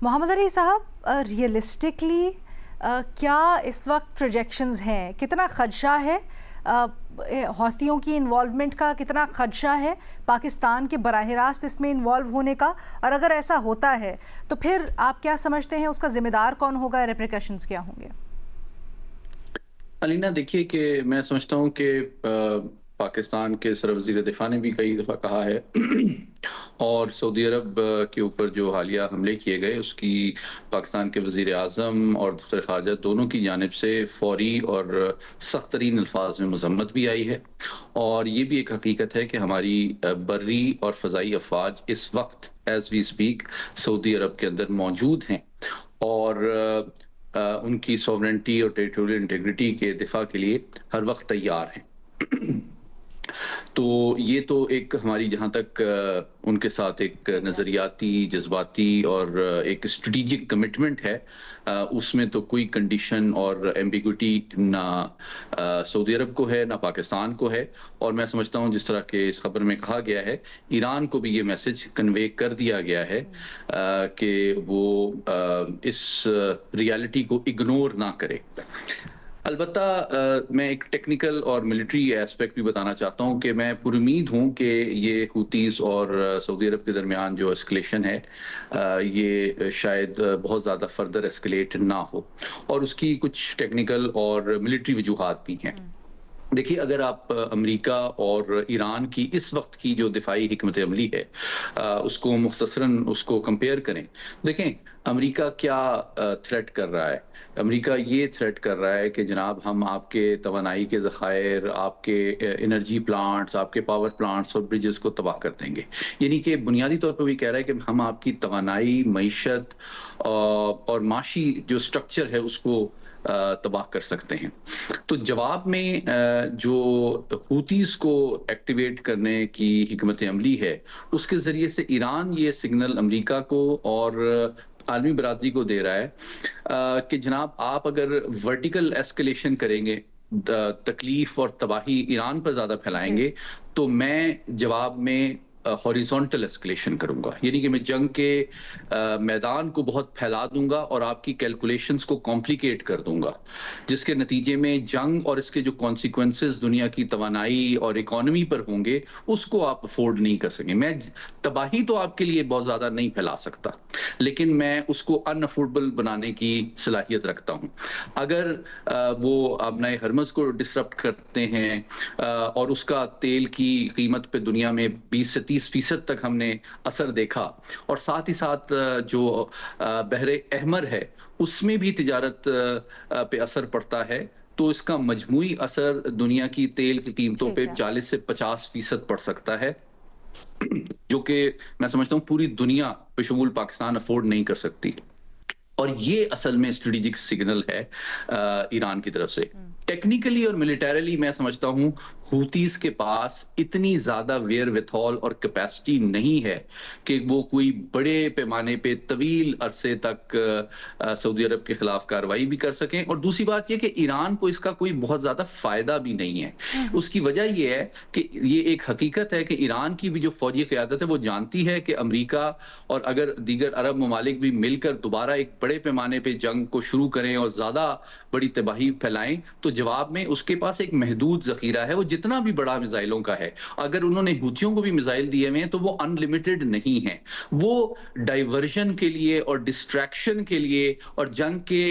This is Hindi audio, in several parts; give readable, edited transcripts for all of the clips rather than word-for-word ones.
मोहम्मद अली साहब, रियलिस्टिकली क्या इस वक्त प्रोजेक्शंस हैं, कितना खदशा है हौथियों की इन्वॉल्वमेंट का, कितना खदशा है पाकिस्तान के बराह रास्त इसमें इन्वॉल्व होने का, और अगर ऐसा होता है तो फिर आप क्या समझते हैं उसका जिम्मेदार कौन होगा, रेप्रिकॉशंस क्या होंगे? अलीना, देखिए कि मैं समझता हूँ कि पाकिस्तान के सरवज़ीर दिफा ने भी कई दफ़ा कहा है और सऊदी अरब के ऊपर जो हालिया हमले किए गए उसकी पाकिस्तान के वज़ीर आज़म और दफ्तर ख़ारजा दोनों की जानिब से फ़ौरी और सख्त तरीन अल्फाज में मज़म्मत भी आई है। और ये भी एक हकीकत है कि हमारी बर्री और फ़ज़ाई अफ़वाज इस वक्त एज़ वी स्पीक सऊदी अरब के अंदर मौजूद हैं और उनकी सॉवरेंटी और टेरिटोरियल इंटीग्रिटी के दिफा के लिए हर वक्त तैयार हैं। तो ये तो एक हमारी जहाँ तक उनके साथ एक नज़रियाती, जज़्बाती और एक स्ट्रेटेजिक कमिटमेंट है, उसमें तो कोई कंडीशन और एम्बिग्युइटी ना सऊदी अरब को है, ना पाकिस्तान को है। और मैं समझता हूँ जिस तरह के इस खबर में कहा गया है, ईरान को भी ये मैसेज कन्वे कर दिया गया है कि वो इस रियलिटी को इग्नोर ना करे। अलबत्ता मैं एक टेक्निकल और मिलिट्री एस्पेक्ट भी बताना चाहता हूँ कि मैं पुरुमीद हूँ कि ये हूतीज़ और सऊदी अरब के दरमियान जो एस्केलेशन है ये शायद बहुत ज़्यादा फर्दर एस्केलेट ना हो, और उसकी कुछ टेक्निकल और मिलिट्री वजूहात भी हैं। देखिए, अगर आप अमेरिका और ईरान की इस वक्त की जो दिफाई हिकमत अमली है उसको मुख्तसरन उसको कंपेयर करें, देखें अमेरिका क्या थ्रेट कर रहा है। अमेरिका ये थ्रेट कर रहा है कि जनाब हम आपके तवानाई के ज़खायर, आपके एनर्जी प्लांट्स, आपके पावर प्लांट्स और ब्रिजेस को तबाह कर देंगे। यानी कि बुनियादी तौर पर भी कह रहा है कि हम आपकी तवानाई, मईशत और माशी जो स्ट्रक्चर है उसको तबाह कर सकते हैं। तो जवाब में जो हूतीज़ को एक्टिवेट करने की हिकमत अमली है, उसके ज़रिए से ईरान ये सिग्नल अमेरिका को और आलमी बरादरी को दे रहा है कि जनाब आप अगर वर्टिकल एस्केलेशन करेंगे, तकलीफ और तबाही ईरान पर ज़्यादा फैलाएंगे, तो मैं जवाब में हॉरिजॉन्टल एस्केलेशन करूंगा। यानी कि मैं जंग के मैदान को बहुत फैला दूंगा और आपकी कैलकुलेशंस को कॉम्प्लिकेट कर दूंगा, जिसके नतीजे में जंग और इसके जो कॉन्सिक्वेंसेस दुनिया की तवानाई और इकोनॉमी पर होंगे उसको आप अफोर्ड नहीं कर सकेंगे। मैं तबाही तो आपके लिए बहुत ज़्यादा नहीं फैला सकता, लेकिन मैं उसको अनअफोर्डेबल बनाने की सलाहियत रखता हूँ। अगर वो अपना हरमज़ को डिसरप्ट करते हैं और उसका तेल की कीमत पे दुनिया में 20 से 30% तक हमने असर देखा, और साथ ही साथ जो बहरे अहमर है उसमें भी तिजारत पे असर पड़ता है, तो इसका मजमूई असर दुनिया की तेल की कीमतों पे 40 से 50% पड़ सकता है, जो कि मैं समझता हूँ पूरी दुनिया बेशुमार पाकिस्तान अफोर्ड नहीं कर सकती। और ये असल में स्ट्रेटेजिक सिग्नल है ईरान की तरफ से। टेक्निकली और मिलिटरीली मैं समझता हूँ हूतीज के पास इतनी ज्यादा वेयर विथॉल और कैपेसिटी नहीं है कि वो कोई बड़े पैमाने पे तवील अरसे तक सऊदी अरब के खिलाफ कार्रवाई भी कर सकें। और दूसरी बात यह कि ईरान को इसका कोई बहुत ज्यादा फायदा भी नहीं है। उसकी वजह यह है कि ये एक हकीकत है कि ईरान की भी जो फौजी क़यादत है वो जानती है कि अमेरिका और अगर दीगर अरब ममालिक भी मिलकर दोबारा एक बड़े पैमाने पे जंग को शुरू करें और ज्यादा बड़ी तबाही फैलाएं, तो जवाब में उसके पास एक महदूद जखीरा है, वो जितना भी बड़ा मिसाइलों का है। अगर उन्होंने हूथियों को भी मिसाइल दिए हुए हैं तो वो अनलिमिटेड नहीं है, वो डाइवर्जन के लिए और डिस्ट्रैक्शन के लिए और जंग के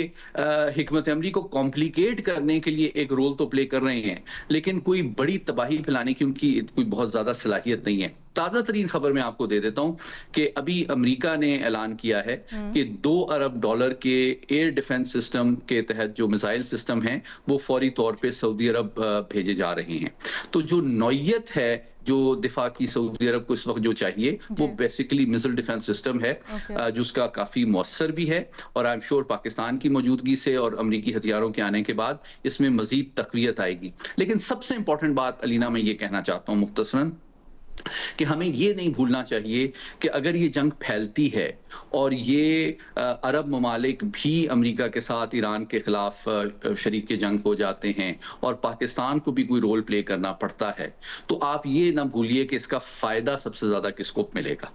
हिकमत अमली को कॉम्प्लिकेट करने के लिए एक रोल तो प्ले कर रहे हैं, लेकिन कोई बड़ी तबाही फैलाने की उनकी कोई बहुत ज्यादा सलाहियत नहीं है। ताज़ा तरीन खबर मैं आपको दे देता हूं कि अभी अमेरिका ने ऐलान किया है कि $2 अरब के एयर डिफेंस सिस्टम के तहत जो मिसाइल सिस्टम हैं वो फौरी तौर पे सऊदी अरब भेजे जा रहे हैं। तो जो नौयत है जो दिफा की सऊदी अरब को इस वक्त जो चाहिए वो बेसिकली मिसाइल डिफेंस सिस्टम है, जो उसका काफी मौसर भी है। और आई एम श्योर पाकिस्तान की मौजूदगी से और अमेरिकी हथियारों के आने के बाद इसमें मजीद तकवीयत आएगी। लेकिन सबसे इंपॉर्टेंट बात अलीना मैं ये कहना चाहता हूँ मुख्तसरन कि हमें ये नहीं भूलना चाहिए कि अगर ये जंग फैलती है और ये अरब ममालिक भी अमेरिका के साथ ईरान के खिलाफ शरीक जंग हो जाते हैं और पाकिस्तान को भी कोई रोल प्ले करना पड़ता है, तो आप ये ना भूलिए कि इसका फायदा सबसे ज्यादा किसको मिलेगा।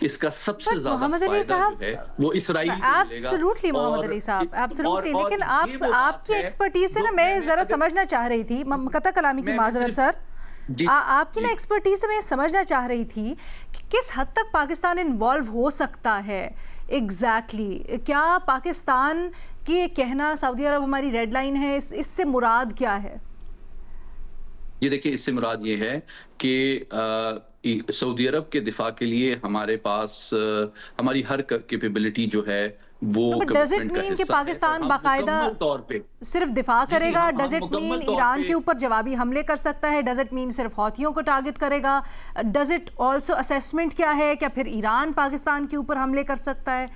इसका सबसे बट ज्यादा मोहम्मद अली फायदा साहब, जो है वो इसराइल को मिलेगा। एब्सोल्युटली मोहम्मद अली साहब, एब्सोल्युटली। और लेकिन ये वो बात आपकी है एक्सपर्टीज से जो ना मैं जरा अगर समझना चाह रही थी, कतई कलामी की मैं माजरत सिर्फ सर, जी आपकी ना जी एक्सपर्टीज से मैं समझना चाह रही थी कि किस हद तक पाकिस्तान इन्वॉल्व हो सकता है एग्जैक्टली क्या पाकिस्तान की ये कहना सऊदी अरब हमारी रेड लाइन है, इससे मुराद क्या है? ये देखिए, इससे मुराद ये है कि सऊदी अरब के दिफा के लिए हमारे पास हमारी हर कैपेबिलिटी जो है वो बट डज इट कमिटमेंट का मीन कि हिस्सा है, और पाकिस्तान हम बाकायदा मुकम्मल तौर पे सिर्फ दिफा जी करेगा? हम डज इट मुकम्मल मीन तौर ईरान पे के ऊपर जवाबी हमले कर सकता है? डज इट मीन सिर्फ हौथियों को टारगेट करेगा? डज इट ऑल्सो असेसमेंट क्या है, क्या फिर ईरान पाकिस्तान के ऊपर हमले कर सकता है?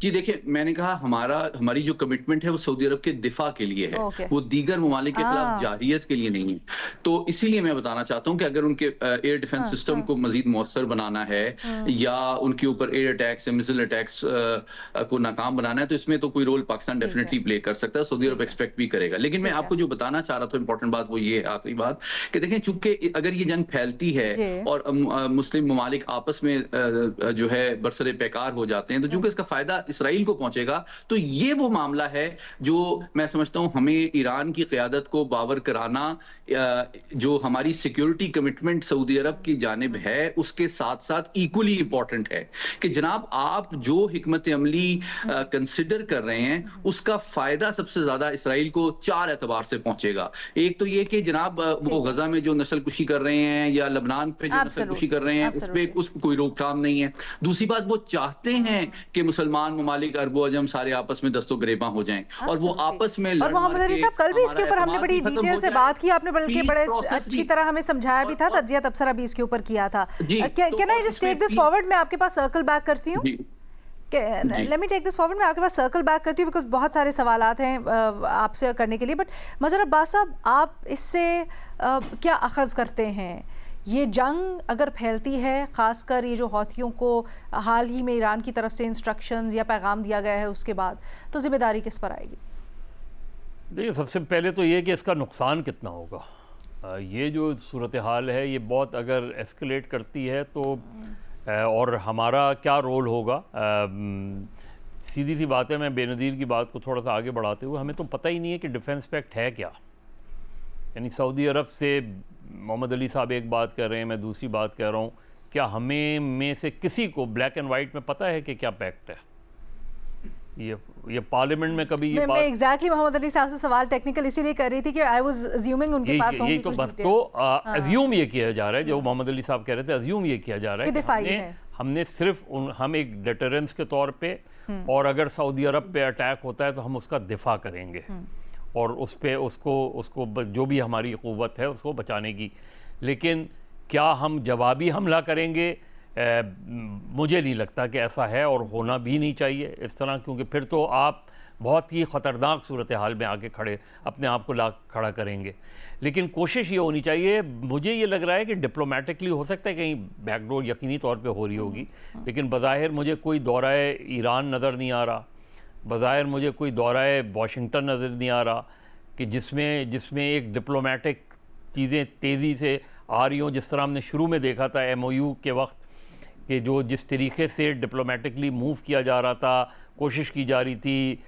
जी देखिए, मैंने कहा हमारी जो कमिटमेंट है वो सऊदी अरब के दिफा के लिए है, ओके। वो दीगर ममालिक के खिलाफ हाँ जाहियत के लिए नहीं है। तो इसीलिए मैं बताना चाहता हूँ कि अगर उनके एयर डिफेंस हाँ सिस्टम को मजीद मौसर बनाना है या उनके ऊपर एयर अटैक्स या मिसाइल अटैक्स को नाकाम बनाना है, तो इसमें तो कोई रोल पाकिस्तान ठीक है, डेफिनेटली प्ले कर सकता है, सऊदी अरब ठीक है, एक्सपेक्ट भी करेगा। लेकिन मैं ठीक है आपको जो बताना चाह रहा था इंपॉर्टेंट बात वो ये है, आखिरी बात, कि देखें चूंकि अगर ये जंग फैलती है जी। और मुस्लिम ममालिक आपस में जो है बरसरे पैकार हो जाते हैं, तो चूंकि इसका फायदा इसराइल को पहुंचेगा, तो ये वो मामला है जो मैं समझता हूं हमें ईरान की क़यादत को बावर कराना, जो हमारी सिक्योरिटी कमिटमेंट सऊदी अरब की जानिब है उसके साथ साथ इक्वली इंपॉर्टेंट है कि जनाब आप जो हिकमत अमली कंसिडर कर रहे हैं उसका फायदा सबसे ज्यादा इसराइल को 4 एतबार से पहुंचेगा। एक तो ये कि जनाब वो गजा में जो नस्लकुशी कर रहे हैं या लबनान पे जो नस्लकुशी कर रहे हैं उस पर कोई रोकथाम नहीं है। दूसरी बात, वो चाहते हैं कि मुसलमान ममालिक अरबो अजम सारे आपस में दस्तो गिरेबा हो जाएं और वो आपस में और मोहम्मद अली साहब, कल भी इसके ऊपर हमने बड़ी डिटेल से बात की, आपने बल्कि बड़े अच्छी तरह हमें समझाया भी था, तज्जिया तबसरा भी इसके ऊपर किया था। Can I just take this forward? मैं आपके पास सर्कल बैक करती हूँ, let me take this forward. मैं आपके पास सर्कल बैक करती हूँ बिकॉज बहुत सारे सवालात हैं आपसे करने के लिए। बट मज़हर अब्बास साहब, आप इससे क्या अखज़ करते हैं? ये जंग अगर फैलती है, ख़ासकर ये जो हौथियों को हाल ही में ईरान की तरफ से इंस्ट्रक्शंस या पैगाम दिया गया है उसके बाद, तो ज़िम्मेदारी किस पर आएगी? देखिए, सबसे पहले तो ये कि इसका नुकसान कितना होगा। ये जो सूरत हाल है ये बहुत अगर एस्केलेट करती है तो और हमारा क्या रोल होगा। सीधी सी बात है, मैं बेनज़ीर की बात को थोड़ा सा आगे बढ़ाते हुए, हमें तो पता ही नहीं है कि डिफेंस पैक्ट है क्या। यानी सऊदी अरब से मोहम्मद अली साहब एक बात कर रहे हैं, मैं दूसरी बात कह रहा हूँ, क्या हमें में से किसी को ब्लैक एंड वाइट में पता है कि क्या पैक्ट है? ये पार्लियामेंट में कभी ये मैं एग्जैक्टली मोहम्मद अली साहब से सवाल टेक्निकल इसीलिए कर रही थी कि आई वाज अज्यूमिंग उनके पास होंगी तो बस तो अज्यूम ये किया जा रहा है, जो मोहम्मद अली साहब कह रहे थे, अज्यूम ये किया जा रहा है कि हमने सिर्फ हम एक डिटरेंस के तौर पे, और अगर सऊदी अरब पे अटैक होता है तो हम उसका दिफा करेंगे और उस पे उसको जो भी हमारी क़ुव्वत है उसको बचाने की। लेकिन क्या हम जवाबी हमला करेंगे? मुझे नहीं लगता कि ऐसा है और होना भी नहीं चाहिए इस तरह, क्योंकि फिर तो आप बहुत ही ख़तरनाक सूरत हाल में आके अपने आप को ला खड़ा करेंगे। लेकिन कोशिश ये होनी चाहिए, मुझे ये लग रहा है कि डिप्लोमेटिकली हो सकता है कहीं बैकडोर यकीनी तौर पे हो रही होगी, लेकिन बज़ाहिर मुझे कोई दौराए ईरान नज़र नहीं आ रहा, बज़ाहिर मुझे कोई दौराए वाशिंगटन नज़र नहीं आ रहा कि जिसमें एक डिप्लोमेटिक चीज़ें तेज़ी से आ रही हों, जिस तरह हमने शुरू में देखा था MOU के वक्त कि जिस तरीके से डिप्लोमेटिकली मूव किया जा रहा था, कोशिश की जा रही थी,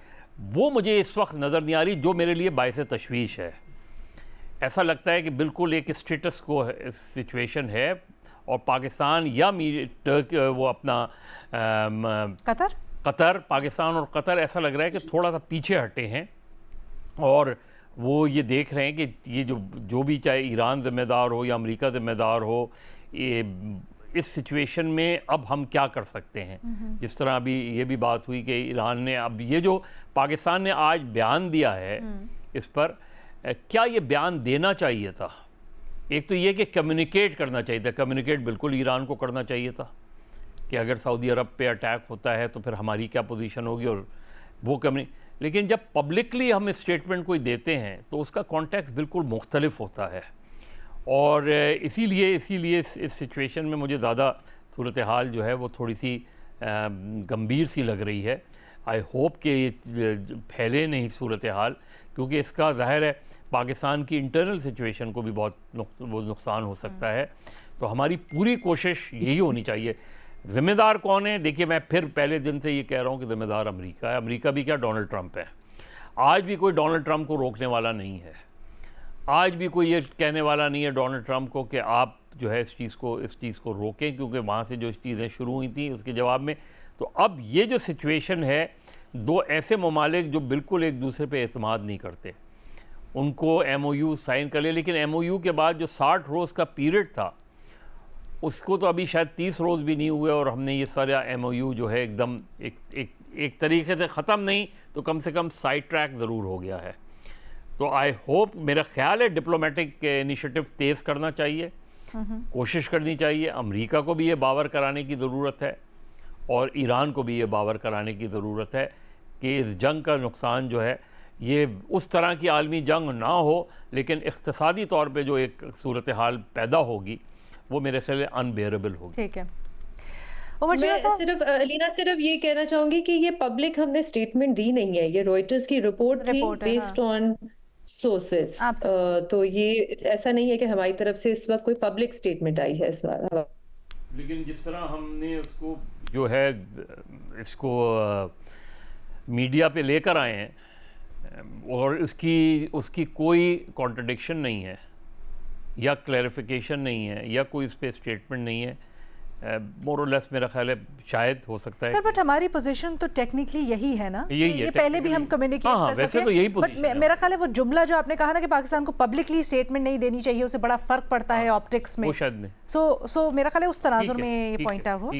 वो मुझे इस वक्त नज़र नहीं आ रही, जो मेरे लिए बायस तशवीश है। ऐसा लगता है कि बिल्कुल एक स्टेटस को सिचुएशन है और पाकिस्तान या वो अपना कतर, पाकिस्तान और कतर ऐसा लग रहा है कि थोड़ा सा पीछे हटे हैं और वो ये देख रहे हैं कि ये जो भी, चाहे ईरान ज़िम्मेदार हो या अमेरिका ज़िम्मेदार हो, ये इस सिचुएशन में अब हम क्या कर सकते हैं। जिस तरह अभी ये भी बात हुई कि ईरान ने, अब ये जो पाकिस्तान ने आज बयान दिया है इस पर, क्या ये बयान देना चाहिए था? एक तो ये कि कम्युनिकेट करना चाहिए था, कम्युनिकेट बिल्कुल ईरान को करना चाहिए था कि अगर सऊदी अरब पे अटैक होता है तो फिर हमारी क्या पोजीशन होगी, और वो लेकिन जब पब्लिकली हम स्टेटमेंट कोई देते हैं तो उसका कॉन्टेक्स्ट बिल्कुल मुख्तलिफ होता है। और इसीलिए इस सिचुएशन में मुझे ज़्यादा सूरत हाल जो है वो थोड़ी सी गंभीर सी लग रही है। आई होप कि ये फैले नहीं सूरत हाल, क्योंकि इसका ज़ाहिर है पाकिस्तान की इंटरनल सिचुएशन को भी बहुत नुकसान हो सकता है। तो हमारी पूरी कोशिश यही होनी चाहिए। ज़िम्मेदार कौन है? देखिए, मैं फिर पहले दिन से ये कह रहा हूँ कि ज़िम्मेदार अमेरिका है। अमेरिका भी क्या, डोनाल्ड ट्रंप है। आज भी कोई डोनाल्ड ट्रंप को रोकने वाला नहीं है। आज भी कोई ये कहने वाला नहीं है डोनाल्ड ट्रंप को कि आप जो है इस चीज़ को रोकें, क्योंकि वहाँ से जो चीज़ें शुरू हुई थी उसके जवाब में। तो अब ये जो सिचुएशन है, दो ऐसे ममालिक जो बिल्कुल एक दूसरे पे एतमाद नहीं करते, उनको MOU साइन कर लिया, लेकिन MOU के बाद जो 60 रोज़ का पीरियड था उसको तो अभी शायद 30 रोज़ भी नहीं हुए, और हमने ये सारा MOU जो है एकदम एक तरीके से ख़त्म नहीं तो कम से कम साइड ट्रैक ज़रूर हो गया है। तो आई होप, मेरा ख्याल है डिप्लोमेटिक इनिशिएटिव तेज़ करना चाहिए, कोशिश करनी चाहिए। अमेरिका को भी ये बावर कराने की ज़रूरत है और ईरान को भी ये बावर कराने की ज़रूरत है कि इस जंग का नुकसान जो है ये उस तरह की आलमी जंग ना हो, लेकिन इक़्तिसादी तौर पे जो एक सूरत हाल पैदा होगी वो मेरे ख्याल है अनबेरेबल होगी। ठीक है। मैं सिर्फ ये कहना चाहूँगी कि ये पब्लिक हमने स्टेटमेंट दी नहीं है, ये रॉयटर्स की रिपोर्ट थी बेस्ड ऑन सोर्सेस। तो ये ऐसा नहीं है कि हमारी तरफ से इस वक्त कोई पब्लिक स्टेटमेंट आई है इस बार। लेकिन जिस तरह हमने उसको जो है इसको मीडिया पे लेकर आए हैं और उसकी कोई कॉन्ट्रडिक्शन नहीं है या क्लैरिफिकेशन नहीं है या कोई इस पर स्टेटमेंट नहीं है, मोर और लेस मेरा ख्याल है शायद हो सकता है। सर, बट हमारी पोजीशन तो टेक्निकली यही है ना, यही है, ये पहले भी हम कम्युनिकेट कर वैसे सके। तो यही पोजीशन है। मेरा ख्याल है वो जुमला जो आपने कहा ना कि पाकिस्तान को पब्लिकली स्टेटमेंट नहीं देनी चाहिए, उससे बड़ा फर्क पड़ता है ऑप्टिक्स में, वो शायद नहीं। सो मेरा ख्याल है उस तनाजुर में ये पॉइंट आउट हो।